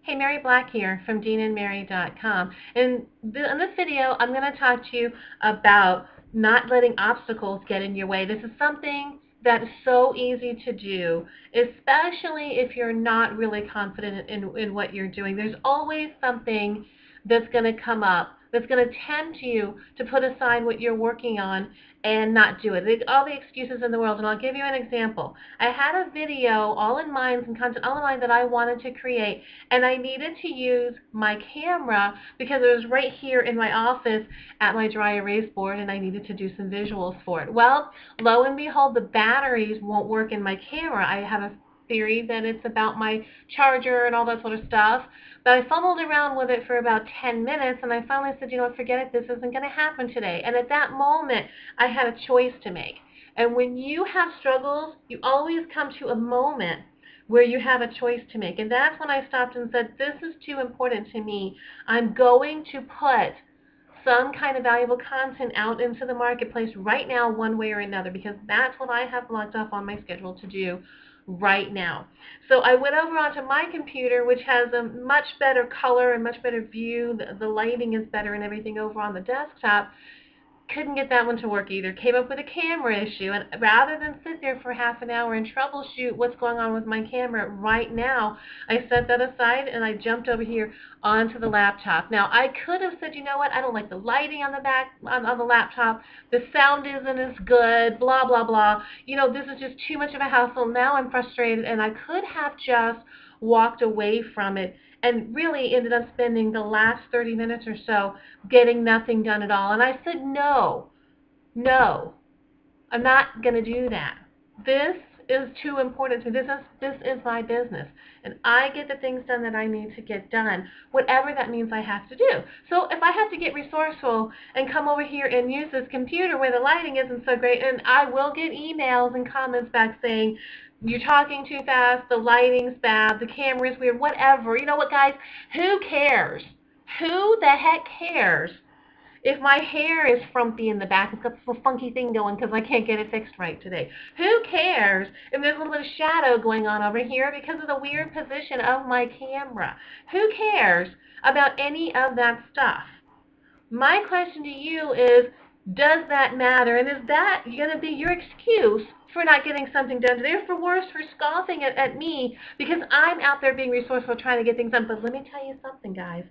Hey, Mary Black here from DeanandMary.com. In this video, I'm going to talk to you about not letting obstacles get in your way. This is something that is so easy to do, especially if you're not really confident in what you're doing. There's always something that's going to come up that's going to tempt you to put aside what you're working on and not do it. All the excuses in the world, and I'll give you an example. I had a video all in mind, some content all in mind that I wanted to create, and I needed to use my camera because it was right here in my office at my dry erase board, and I needed to do some visuals for it. Well, lo and behold, the batteries won't work in my camera. I have a theory that it's about my charger and all that sort of stuff. But I fumbled around with it for about 10 minutes, and I finally said, you know what, forget it, this isn't going to happen today. And at that moment, I had a choice to make. And when you have struggles, you always come to a moment where you have a choice to make. And that's when I stopped and said, this is too important to me. I'm going to put some kind of valuable content out into the marketplace right now, one way or another, because that's what I have blocked off on my schedule to do right now. So I went over onto my computer, which has a much better color and much better view. The lighting is better and everything over on the desktop. Couldn't get that one to work either. Came up with a camera issue, and rather than sit there for half an hour and troubleshoot what's going on with my camera right now, I set that aside and I jumped over here onto the laptop. Now, I could have said, you know what, I don't like the lighting on the back on the laptop, the sound isn't as good, blah, blah, blah. You know, this is just too much of a hassle. Now I'm frustrated, and I could have just walked away from it and really ended up spending the last 30 minutes or so getting nothing done at all. And I said, no, I'm not going to do that. This is too important to me. This is my business. And I get the things done that I need to get done, whatever that means I have to do. So if I have to get resourceful and come over here and use this computer where the lighting isn't so great, and I will get emails and comments back saying, you're talking too fast, the lighting's bad, the camera's weird, whatever. You know what, guys? Who cares? Who the heck cares if my hair is frumpy in the back? It's got this little funky thing going because I can't get it fixed right today. Who cares if there's a little bit of shadow going on over here because of the weird position of my camera? Who cares about any of that stuff? My question to you is, does that matter? And is that going to be your excuse for not getting something done today, or for worse, for scoffing at me because I'm out there being resourceful trying to get things done? But let me tell you something, guys.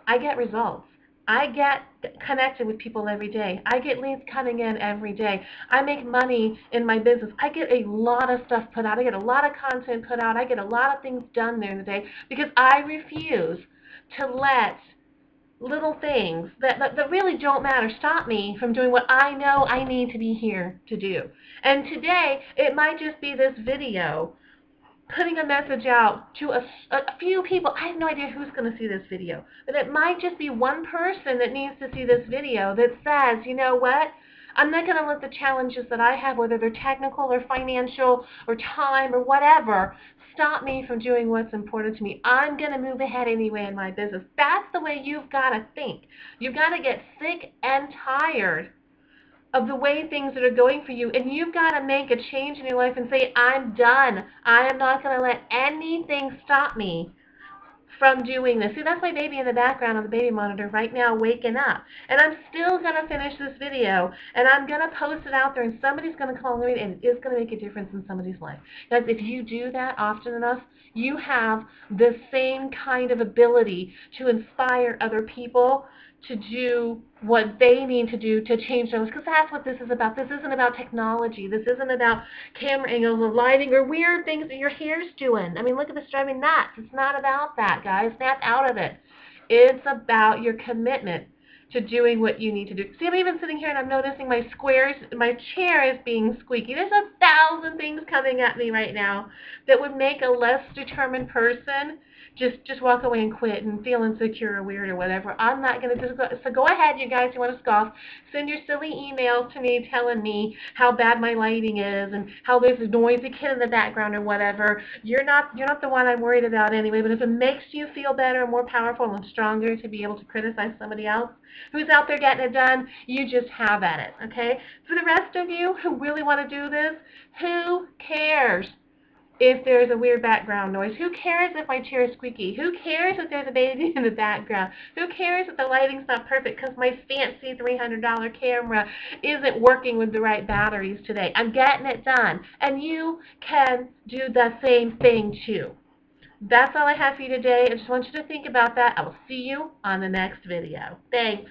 I get results. I get connected with people every day. I get leads coming in every day. I make money in my business. I get a lot of stuff put out. I get a lot of content put out. I get a lot of things done there in the day because I refuse to let little things that really don't matter stop me from doing what I know I need to be here to do. And today, it might just be this video putting a message out to a few people. I have no idea who's going to see this video, but it might just be one person that needs to see this video that says, you know what, I'm not going to let the challenges that I have, whether they're technical or financial or time or whatever, stop me from doing what's important to me. I'm going to move ahead anyway in my business. That's the way you've got to think. You've got to get sick and tired of the way things that are going for you, and you've got to make a change in your life and say, I'm done. I am not going to let anything stop me from doing this. See, that's my baby in the background on the baby monitor right now waking up. And I'm still going to finish this video, and I'm going to post it out there, and somebody's going to call me, and it's going to make a difference in somebody's life. Guys, if you do that often enough, you have the same kind of ability to inspire other people to do what they need to do to change those, because that's what this is about. This isn't about technology. This isn't about camera angles or lighting or weird things that your hair's doing. I mean, look at this driving nuts. It's not about that, guys. Snap out of it. It's about your commitment to doing what you need to do. See, I'm even sitting here and I'm noticing my chair is being squeaky. There's 1,000 things coming at me right now that would make a less determined person just walk away and quit and feel insecure or weird or whatever. I'm not going to just go. So go ahead, you guys who want to scoff. Send your silly emails to me telling me how bad my lighting is and how there's a noisy kid in the background or whatever. You're not the one I'm worried about anyway, but if it makes you feel better and more powerful and stronger to be able to criticize somebody else who's out there getting it done, you just have at it, okay? For the rest of you who really want to do this, who cares? if there's a weird background noise? Who cares if my chair is squeaky? Who cares if there's a baby in the background? Who cares if the lighting's not perfect because my fancy $300 camera isn't working with the right batteries today? I'm getting it done. And you can do the same thing too. That's all I have for you today. I just want you to think about that. I will see you on the next video. Thanks.